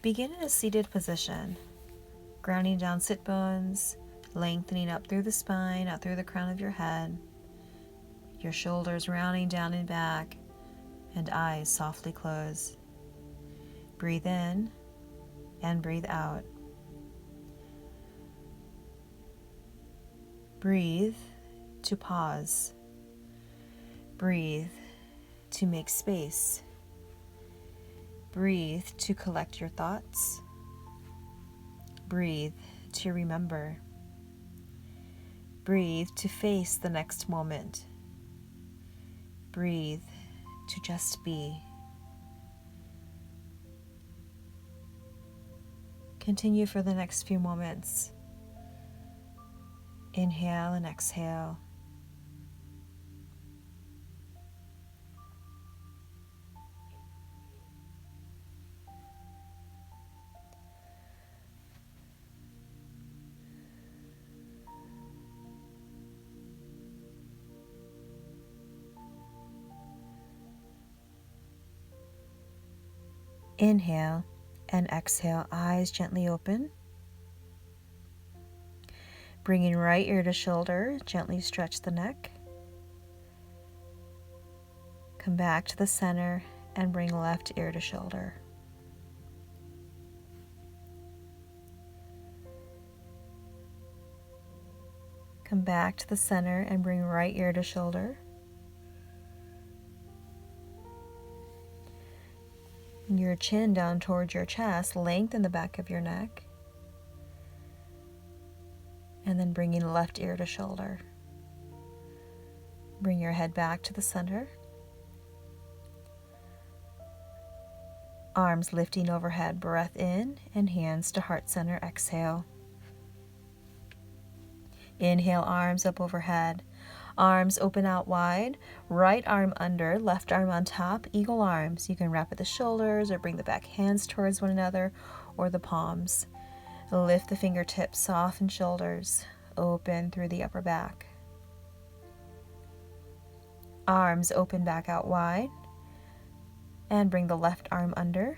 Begin in a seated position, grounding down sit bones, lengthening up through the spine, out through the crown of your head, your shoulders rounding down and back, and eyes softly close. Breathe in and breathe out. Breathe to pause. Breathe to make space. Breathe to collect your thoughts. Breathe to remember. Breathe to face the next moment. Breathe to just be. Continue for the next few moments. Inhale and exhale. Inhale and exhale, eyes gently open. Bringing right ear to shoulder, gently stretch the neck. Come back to the center and bring left ear to shoulder. Come back to the center and bring right ear to shoulder. Your chin down towards your chest, lengthen the back of your neck. And then bringing left ear to shoulder. Bring your head back to the center. Arms lifting overhead, breath in, and hands to heart center, exhale. Inhale, arms up overhead. Arms open out wide, right arm under, left arm on top, eagle arms. You can wrap at the shoulders or bring the back hands towards one another or the palms. Lift the fingertips, soften shoulders, open through the upper back. Arms open back out wide and bring the left arm under.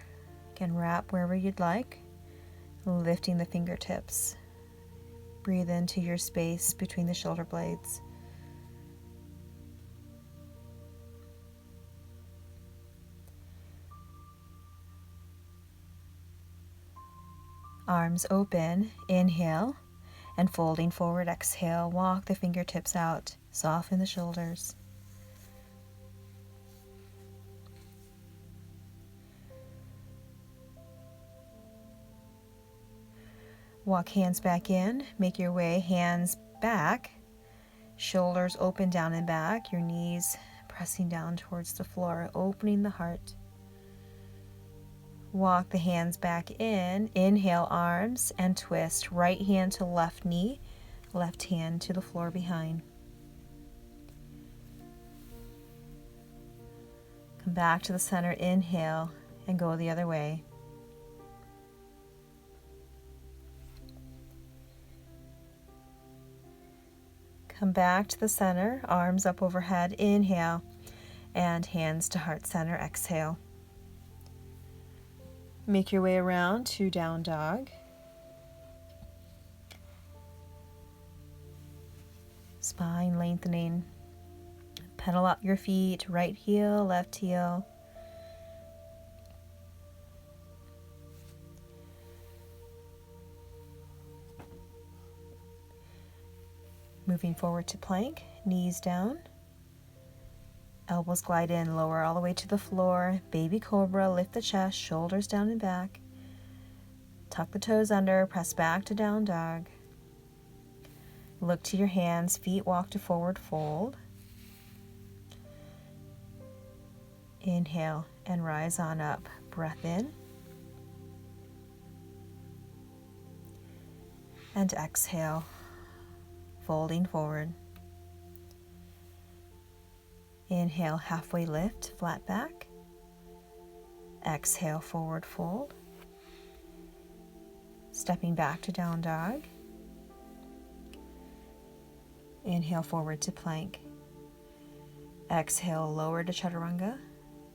You can wrap wherever you'd like, lifting the fingertips. Breathe into your space between the shoulder blades. Arms open, inhale, and folding forward, exhale. Walk the fingertips out, soften the shoulders. Walk hands back in, make your way, hands back, shoulders open down and back, your knees pressing down towards the floor, opening the heart. Walk the hands back in, inhale, arms, and twist. Right hand to left knee, left hand to the floor behind. Come back to the center, inhale, and go the other way. Come back to the center, arms up overhead, inhale, and hands to heart center, exhale. Make your way around to down dog. Spine lengthening. Pedal out your feet, right heel, left heel. Moving forward to plank, knees down. Elbows glide in, lower all the way to the floor. Baby cobra, lift the chest, shoulders down and back. Tuck the toes under, press back to down dog. Look to your hands, feet walk to forward fold. Inhale and rise on up. Breath in. And exhale, folding forward. Inhale, halfway lift, flat back. Exhale, forward fold. Stepping back to down dog. Inhale, forward to plank. Exhale, lower to chaturanga.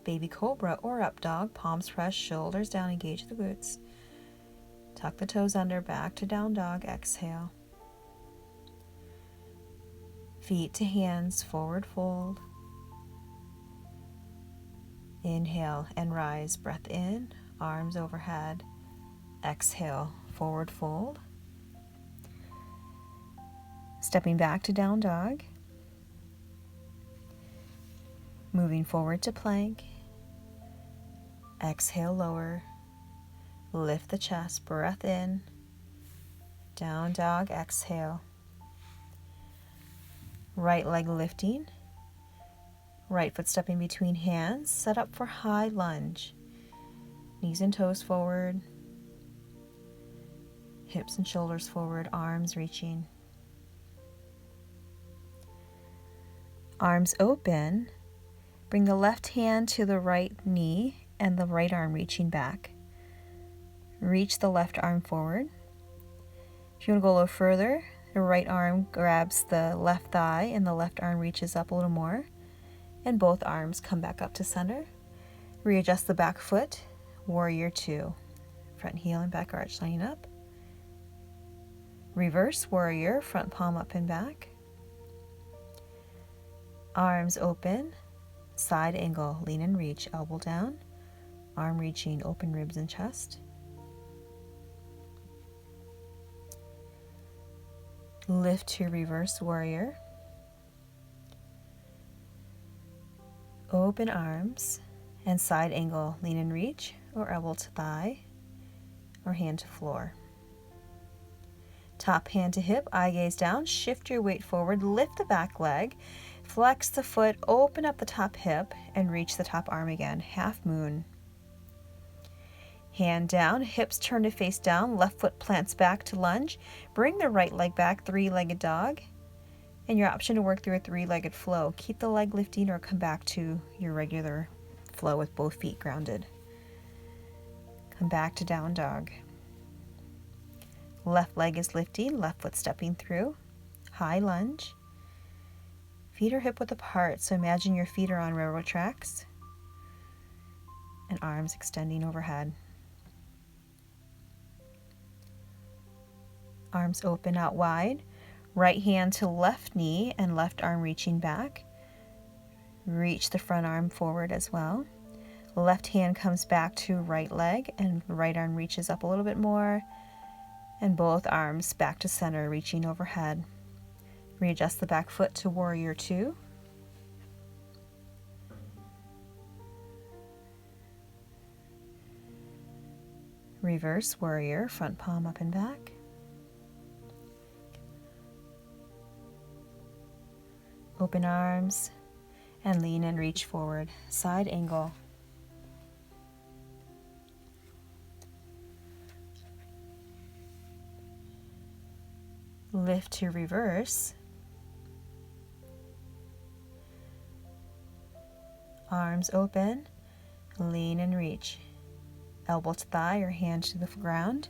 baby cobra or up dog, palms pressed, shoulders down, engage the glutes. Tuck the toes under, back to down dog, exhale. Feet to hands, forward fold. Inhale and rise, breath in, arms overhead. Exhale, forward fold. Stepping back to down dog. Moving forward to plank. Exhale, lower. Lift the chest, breath in. Down dog, exhale. Right leg lifting. Right foot stepping between hands. Set up for high lunge. Knees and toes forward. Hips and shoulders forward, arms reaching. Arms open. Bring the left hand to the right knee and the right arm reaching back. Reach the left arm forward. If you want to go a little further, the right arm grabs the left thigh and the left arm reaches up a little more. And both arms come back up to center. Readjust the back foot, warrior two. Front heel and back arch lining up. Reverse warrior, front palm up and back. Arms open, side angle, lean and reach, elbow down. Arm reaching, open ribs and chest. Lift to reverse warrior. Open arms and side angle, lean and reach, or elbow to thigh, or hand to floor. Top hand to hip, eye gaze down, shift your weight forward, lift the back leg, flex the foot, open up the top hip, and reach the top arm again, half moon. Hand down, hips turn to face down, left foot plants back to lunge. Bring the right leg back, three-legged dog. And your option to work through a three-legged flow. Keep the leg lifting or come back to your regular flow with both feet grounded. Come back to down dog. Left leg is lifting, left foot stepping through. High lunge. Feet are hip width apart, so imagine your feet are on railroad tracks. And arms extending overhead. Arms open out wide. Right hand to left knee and left arm reaching back. Reach the front arm forward as well. Left hand comes back to right leg and right arm reaches up a little bit more. And both arms back to center, reaching overhead. Readjust the back foot to warrior two. Reverse warrior, front palm up and back. Open arms and lean and reach forward. Side angle. Lift to reverse. Arms open. Lean and reach. Elbow to thigh or hand to the ground.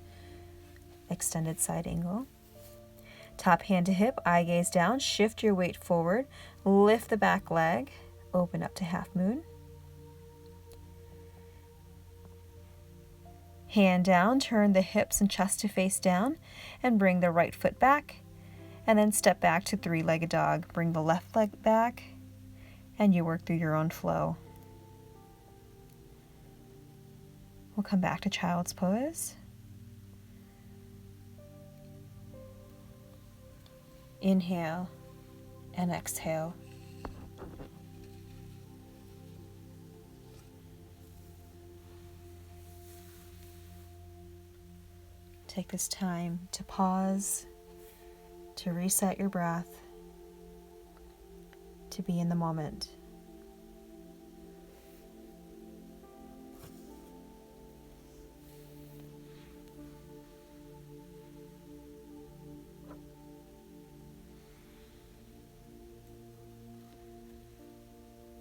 Extended side angle. Top hand to hip, eye gaze down, shift your weight forward, lift the back leg, open up to half moon. Hand down, turn the hips and chest to face down, and bring the right foot back, and then step back to three-legged dog. Bring the left leg back, and you work through your own flow. We'll come back to child's pose. Inhale and exhale. Take this time to pause, to reset your breath, to be in the moment.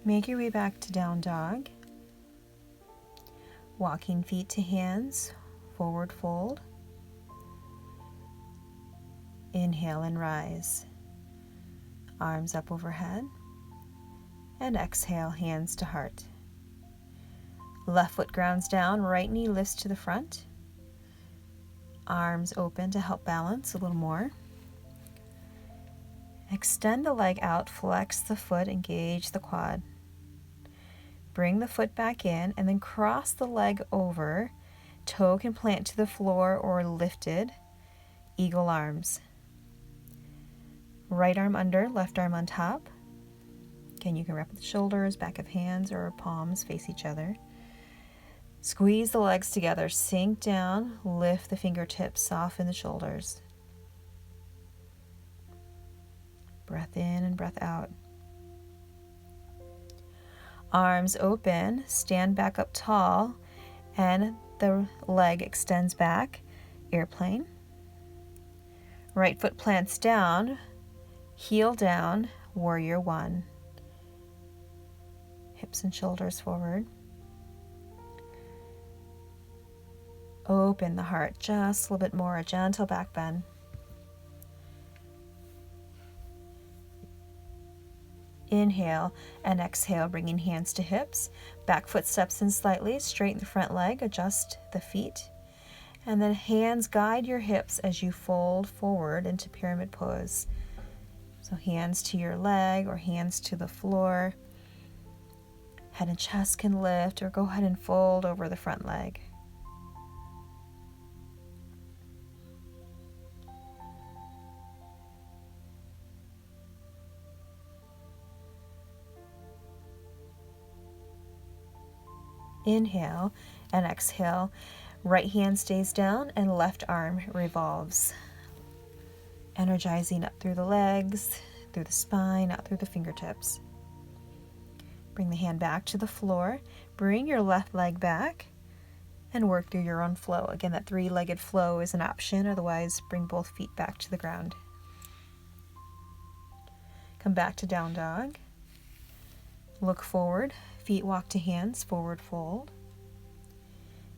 Make your way back to down dog. Walking feet to hands, forward fold. Inhale and rise. Arms up overhead. And exhale, hands to heart. Left foot grounds down, right knee lifts to the front. Arms open to help balance a little more. Extend the leg out, flex the foot, engage the quad. Bring the foot back in and then cross the leg over. Toe can plant to the floor or lifted. Eagle arms. Right arm under, left arm on top. Again, you can wrap the shoulders, back of hands, or palms face each other. Squeeze the legs together, sink down, lift the fingertips, soften the shoulders. Breath in and breath out. Arms open, stand back up tall, and the leg extends back, airplane. Right foot plants down, heel down, warrior one. Hips and shoulders forward. Open the heart just a little bit more, a gentle back bend. Inhale and exhale, bringing hands to hips. Back foot steps in slightly, straighten the front leg, adjust the feet. And then hands guide your hips as you fold forward into pyramid pose. So hands to your leg or hands to the floor. Head and chest can lift, or go ahead and fold over the front leg. Inhale and exhale. Right hand stays down and left arm revolves. Energizing up through the legs, through the spine, out through the fingertips. Bring the hand back to the floor. Bring your left leg back and work through your own flow. Again, that three-legged flow is an option. Otherwise, bring both feet back to the ground. Come back to down dog. Look forward. Feet walk to hands, forward fold.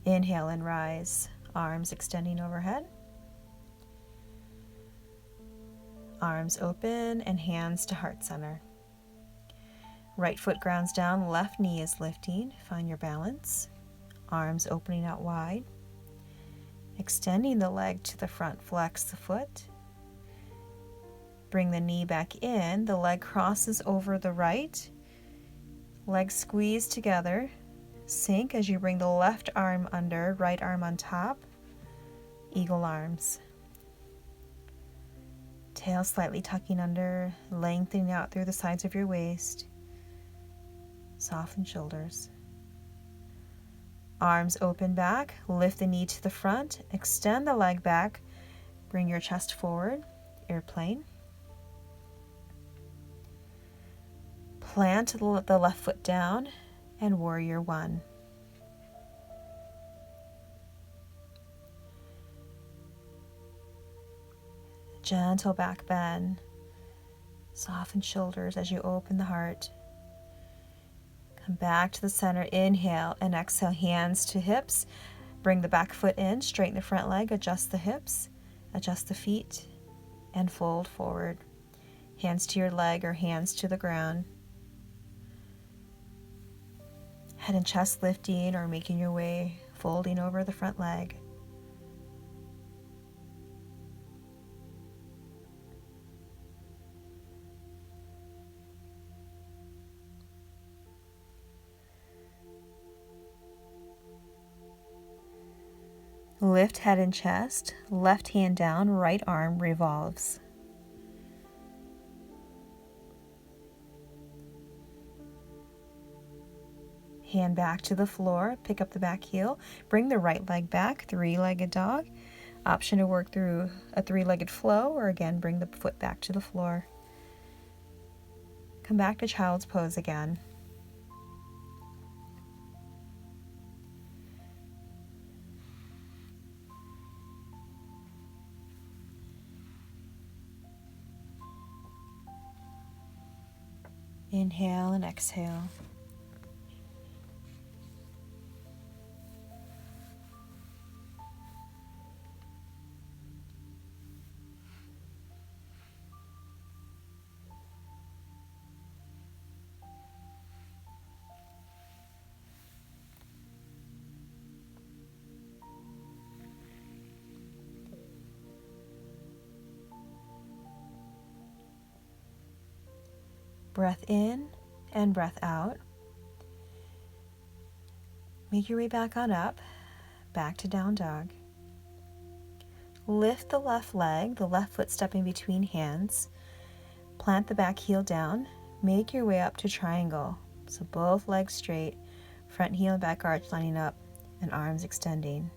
Inhale and rise. Arms extending overhead. Arms open and hands to heart center. Right foot grounds down, left knee is lifting. Find your balance. Arms opening out wide. Extending the leg to the front, flex the foot. Bring the knee back in. The leg crosses over the right. Legs squeeze together. Sink as you bring the left arm under, right arm on top. Eagle arms. Tail slightly tucking under, lengthening out through the sides of your waist. Soften shoulders. Arms open back, lift the knee to the front, extend the leg back, bring your chest forward, airplane. Plant the left foot down and warrior one. Gentle back bend. Soften shoulders as you open the heart. Come back to the center. Inhale and exhale, hands to hips. Bring the back foot in, straighten the front leg, adjust the hips, adjust the feet, and fold forward. Hands to your leg or hands to the ground. Head and chest lifting or making your way, folding over the front leg. Lift head and chest, left hand down, right arm revolves. Hand back to the floor, pick up the back heel, bring the right leg back, three-legged dog. Option to work through a three-legged flow, or again, bring the foot back to the floor. Come back to child's pose again. Inhale and exhale. Breath in and breath out. Make your way back on up, back to down dog. Lift the left leg, the left foot stepping between hands. Plant the back heel down. Make your way up to triangle. So both legs straight, front heel and back arch lining up, and arms extending.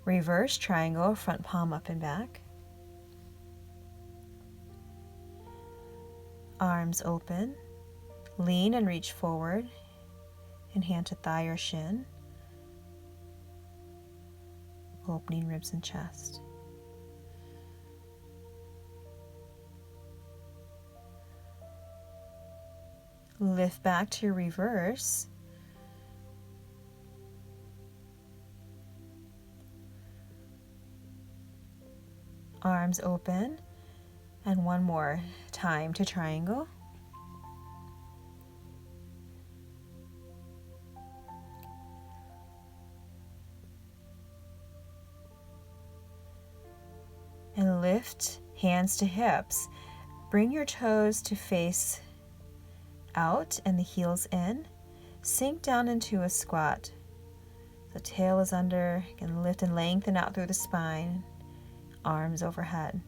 Reverse triangle, front palm up and back. Arms open. Lean and reach forward, and hand to thigh or shin. Opening ribs and chest. Lift back to your reverse. Arms open. And one more time to triangle. And lift hands to hips. Bring your toes to face out and the heels in. Sink down into a squat. The tail is under. You can lift and lengthen out through the spine. Arms overhead.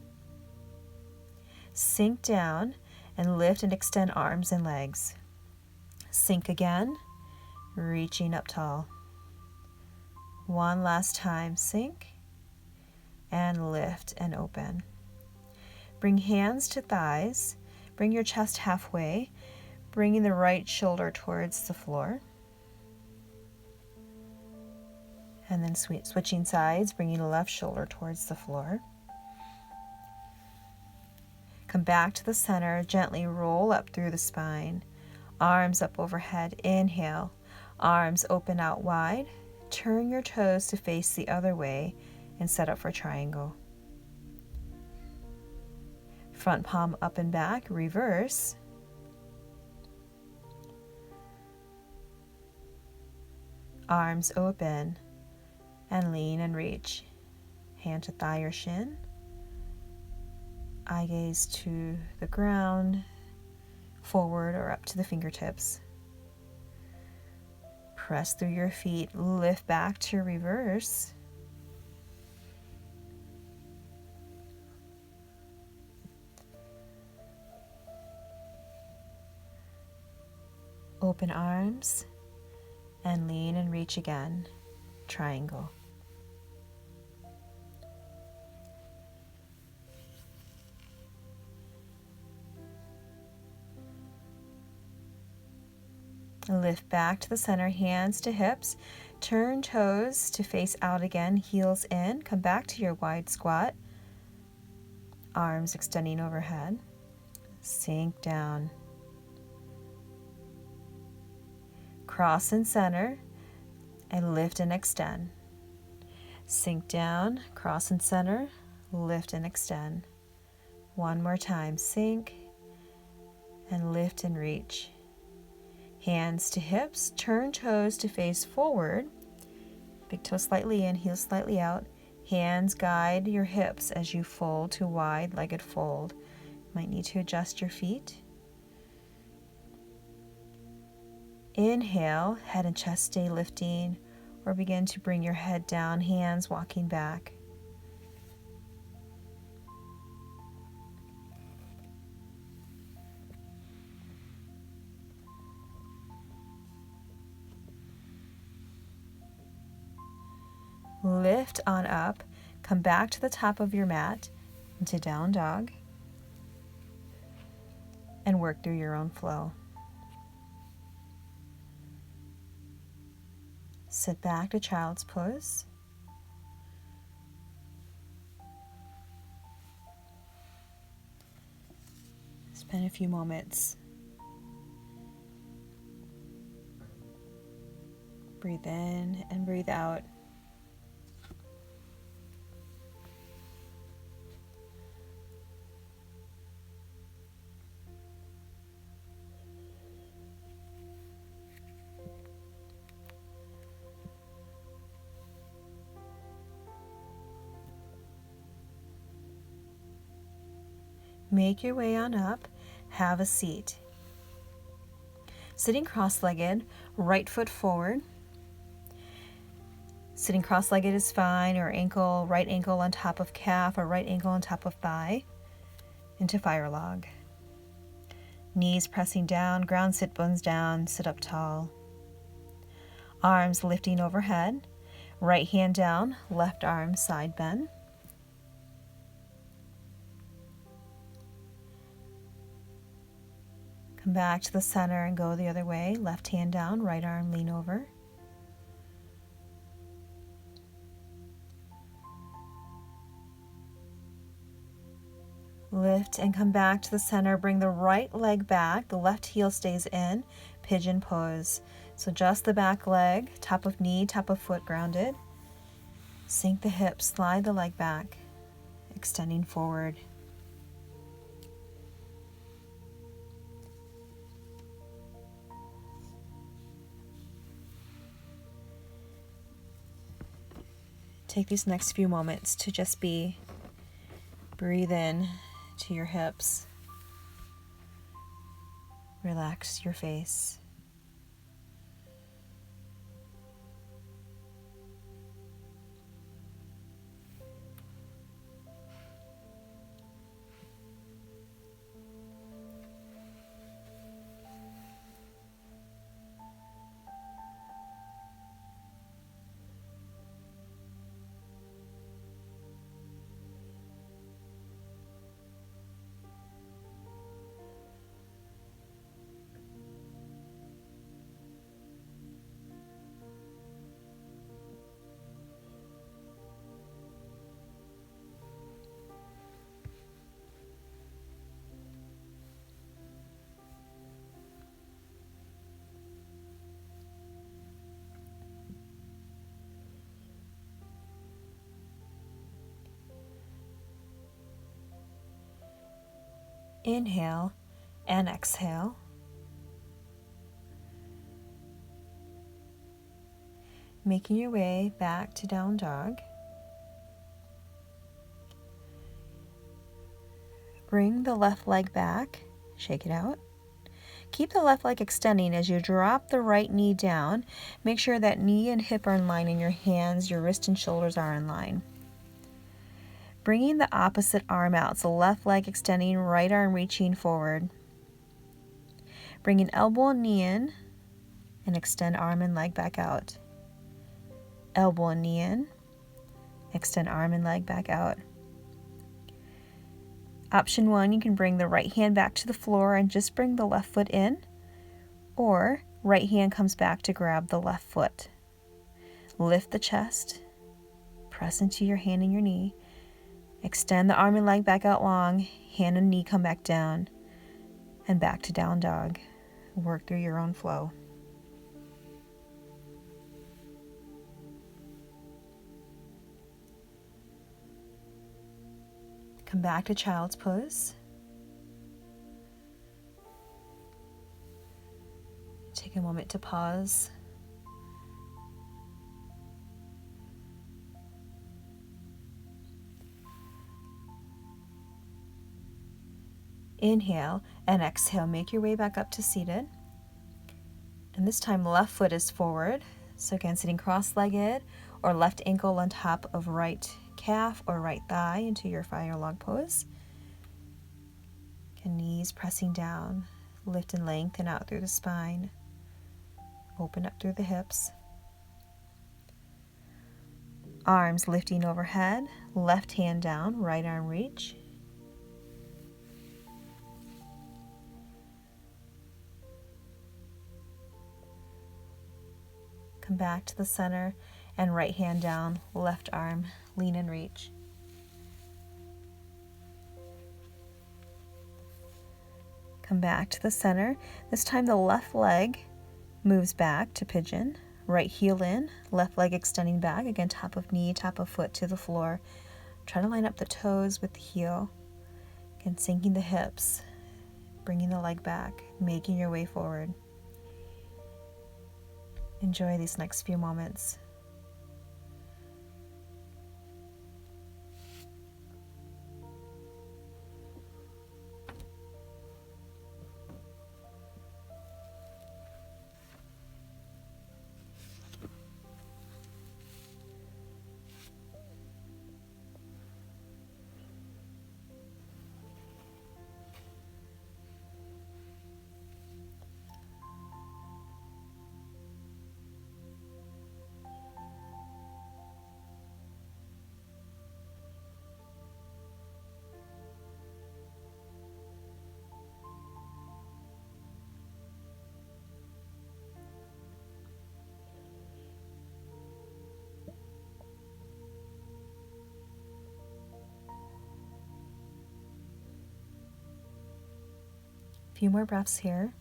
Sink down and lift and extend arms and legs. Sink again, reaching up tall. One last time, sink and lift and open. Bring hands to thighs. Bring your chest halfway, bringing the right shoulder towards the floor. And then switching sides, bringing the left shoulder towards the floor. Come back to the center, gently roll up through the spine. Arms up overhead, inhale. Arms open out wide. Turn your toes to face the other way and set up for triangle. Front palm up and back, reverse. Arms open and lean and reach. Hand to thigh or shin. Eye gaze to the ground, forward or up to the fingertips. Press through your feet, lift back to reverse. Open arms and lean and reach again, triangle. Lift back to the center, hands to hips. Turn toes to face out again, heels in. Come back to your wide squat. Arms extending overhead. Sink down. Cross and center, and lift and extend. Sink down, cross and center, lift and extend. One more time, sink and lift and reach. Hands to hips, turn toes to face forward. Big toe slightly in, heel slightly out. Hands guide your hips as you fold to wide-legged fold. Might need to adjust your feet. Inhale, head and chest stay lifting, or begin to bring your head down, hands walking back. Lift on up, come back to the top of your mat into down dog, and work through your own flow. Sit back to child's pose. Spend a few moments. Breathe in and breathe out. Make your way on up, have a seat. Sitting cross-legged, right foot forward. Sitting cross-legged is fine, or ankle, right ankle on top of calf, or right ankle on top of thigh, into fire log. Knees pressing down, ground sit bones down, sit up tall. Arms lifting overhead, right hand down, left arm side bend. Come back to the center and go the other way, left hand down, right arm lean over. Lift and come back to the center. Bring the right leg back. The left heel stays in. Pigeon pose. So just the back leg, top of knee, top of foot grounded. Sink the hips, slide the leg back, extending forward. Take these next few moments to just breathe in to your hips. Relax your face. Inhale and exhale. Making your way back to down dog. Bring the left leg back, shake it out. Keep the left leg extending as you drop the right knee down. Make sure that knee and hip are in line and your hands, your wrist and shoulders are in line. Bringing the opposite arm out, so left leg extending, right arm reaching forward. Bringing elbow and knee in and extend arm and leg back out. Elbow and knee in, extend arm and leg back out. Option 1, you can bring the right hand back to the floor and just bring the left foot in, or right hand comes back to grab the left foot. Lift the chest, press into your hand and your knee. Extend the arm and leg back out long, hand and knee come back down, and back to down dog. Work through your own flow. Come back to child's pose. Take a moment to pause. Inhale and exhale. Make your way back up to seated. And this time left foot is forward. So again, sitting cross-legged or left ankle on top of right calf or right thigh into your fire log pose. And knees pressing down. Lift and lengthen out through the spine. Open up through the hips. Arms lifting overhead. Left hand down, right arm reach. Come back to the center and right hand down, left arm, lean and reach. Come back to the center. This time the left leg moves back to pigeon, right heel in, left leg extending back, again top of knee, top of foot to the floor. Try to line up the toes with the heel. Again, sinking the hips, bringing the leg back, making your way forward. Enjoy these next few moments. few more breaths here.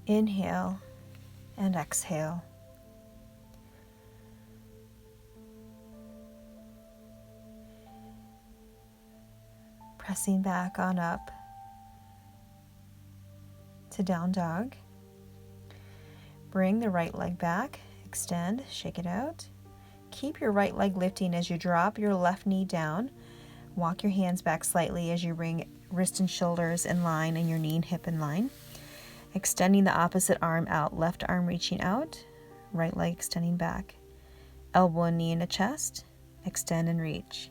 Inhale and exhale. Pressing back on up to down dog. Bring the right leg back, extend, shake it out. Keep your right leg lifting as you drop your left knee down. Walk your hands back slightly as you bring wrist and shoulders in line and your knee and hip in line. Extending the opposite arm out, left arm reaching out, right leg extending back. Elbow and knee into chest, extend and reach.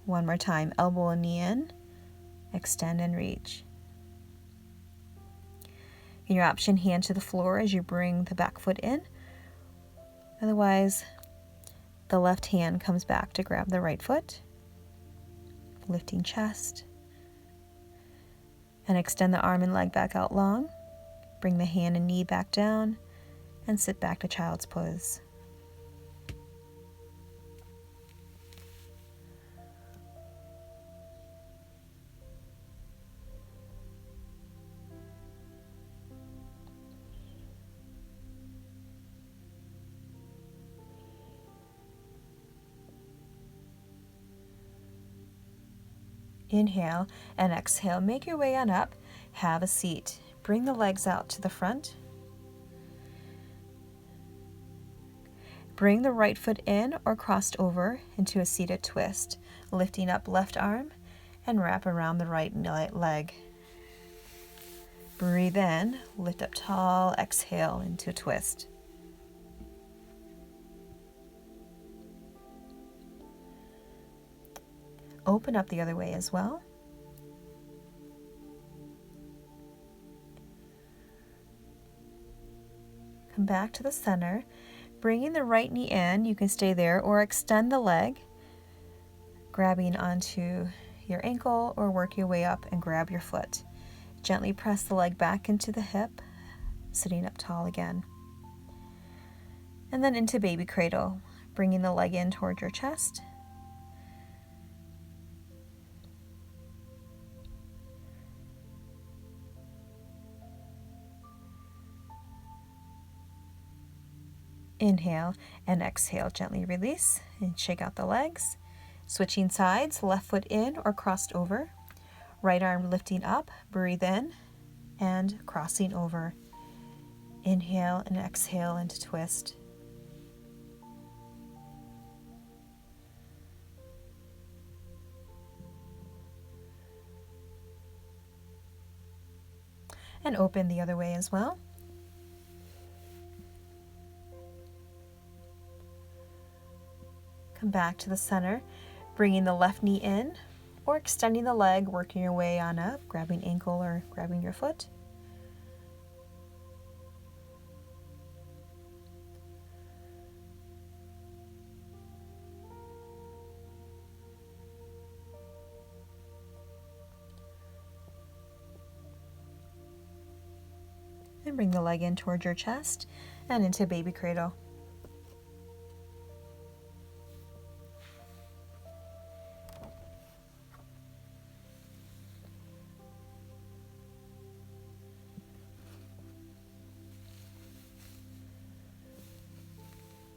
One more time, elbow and knee in, extend and reach. In your option, hand to the floor as you bring the back foot in. Otherwise, the left hand comes back to grab the right foot, lifting chest. And extend the arm and leg back out long. Bring the hand and knee back down and sit back to child's pose. Inhale and exhale. Make your way on up. Have a seat. Bring the legs out to the front. Bring the right foot in or crossed over into a seated twist. Lifting up left arm and wrap around the right leg. Breathe in, lift up tall, exhale into a twist. Open up the other way as well. Come back to the center, bringing the right knee in. You can stay there or extend the leg, grabbing onto your ankle or work your way up and grab your foot. Gently press the leg back into the hip, sitting up tall again. And then into baby cradle, bringing the leg in toward your chest. Inhale and exhale, gently release and shake out the legs. Switching sides, left foot in or crossed over. Right arm lifting up, breathe in and crossing over. Inhale and exhale into twist. And open the other way as well. Come back to the center, bringing the left knee in or extending the leg, working your way on up, grabbing ankle or grabbing your foot. And bring the leg in towards your chest and into baby cradle.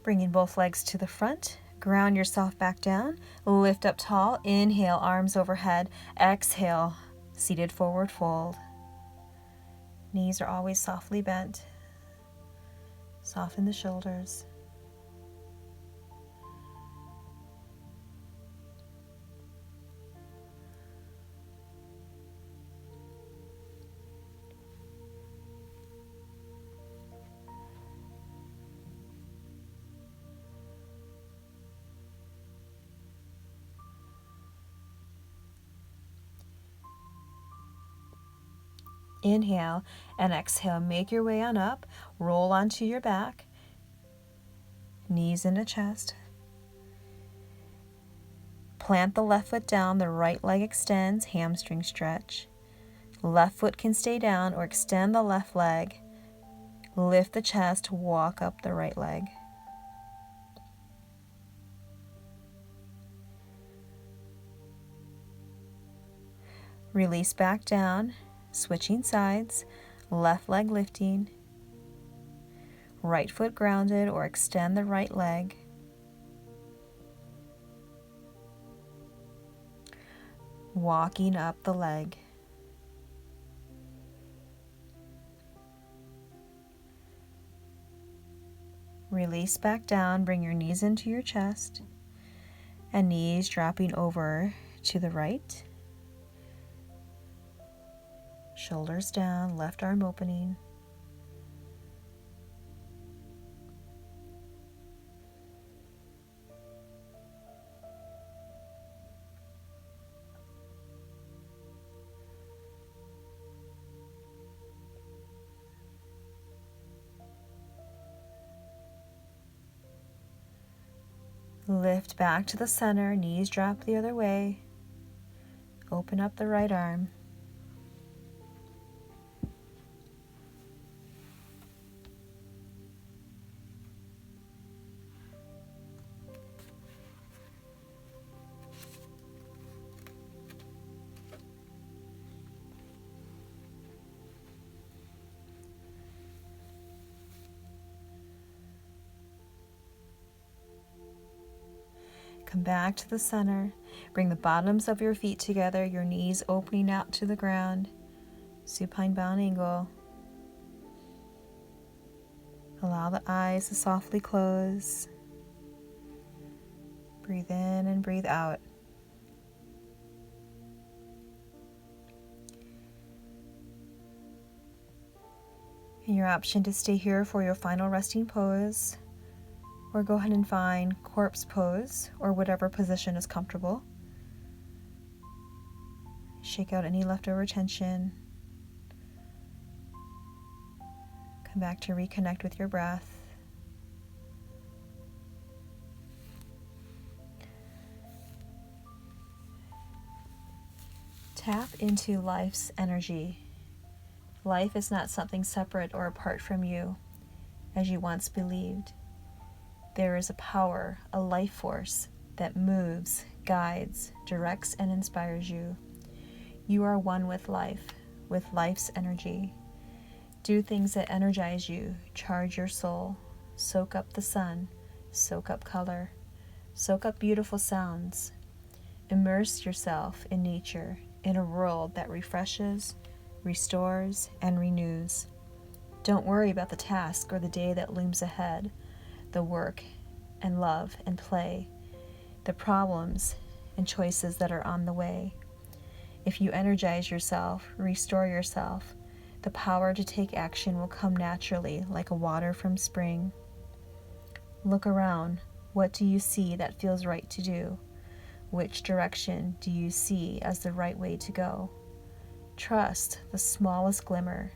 Bringing both legs to the front, ground yourself back down, lift up tall, inhale, arms overhead, exhale, seated forward fold. Knees are always softly bent. Soften the shoulders. Inhale and exhale. Make your way on up. Roll onto your back. Knees into chest. Plant the left foot down. The right leg extends. Hamstring stretch. Left foot can stay down or extend the left leg. Lift the chest, walk up the right leg. Release back down, switching sides, left leg lifting, right foot grounded or extend the right leg. Walking up the leg. Release back down, bring your knees into your chest and knees dropping over to the right. Shoulders down, left arm opening. Lift back to the center, knees drop the other way. Open up the right arm. Come back to the center. Bring the bottoms of your feet together, your knees opening out to the ground. Supine bound angle. Allow the eyes to softly close. Breathe in and breathe out. And your option to stay here for your final resting pose, or go ahead and find corpse pose or whatever position is comfortable. Shake out any leftover tension. Come back to reconnect with your breath. Tap into life's energy. Life is not something separate or apart from you, as you once believed. There is a power, a life force that moves, guides, directs, and inspires you. You are one with life, with life's energy. Do things that energize you, charge your soul, soak up the sun, soak up color, soak up beautiful sounds. Immerse yourself in nature, in a world that refreshes, restores, and renews. Don't worry about the task or the day that looms ahead, the work and love and play, the problems and choices that are on the way. If you energize yourself, restore yourself, the power to take action will come naturally like a water from spring. Look around. What do you see that feels right to do? Which direction do you see as the right way to go? Trust the smallest glimmer.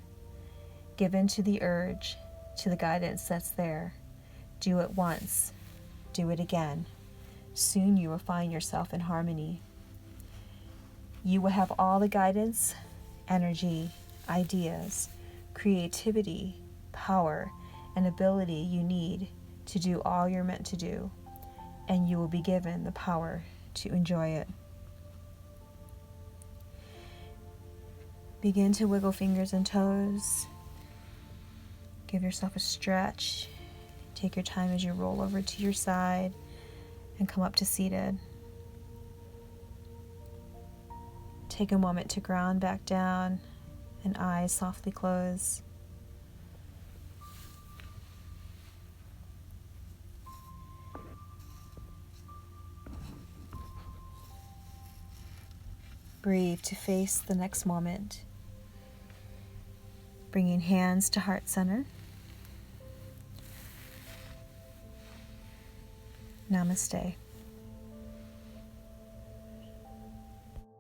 Give in to the urge, to the guidance that's there. Do it once. Do it again. Soon you will find yourself in harmony. You will have all the guidance, energy, ideas, creativity, power, and ability you need to do all you're meant to do, and you will be given the power to enjoy it. Begin to wiggle fingers and toes. Give yourself a stretch. Take your time as you roll over to your side and come up to seated. Take a moment to ground back down and eyes softly close. Breathe to face the next moment. Bringing hands to heart center. Namaste.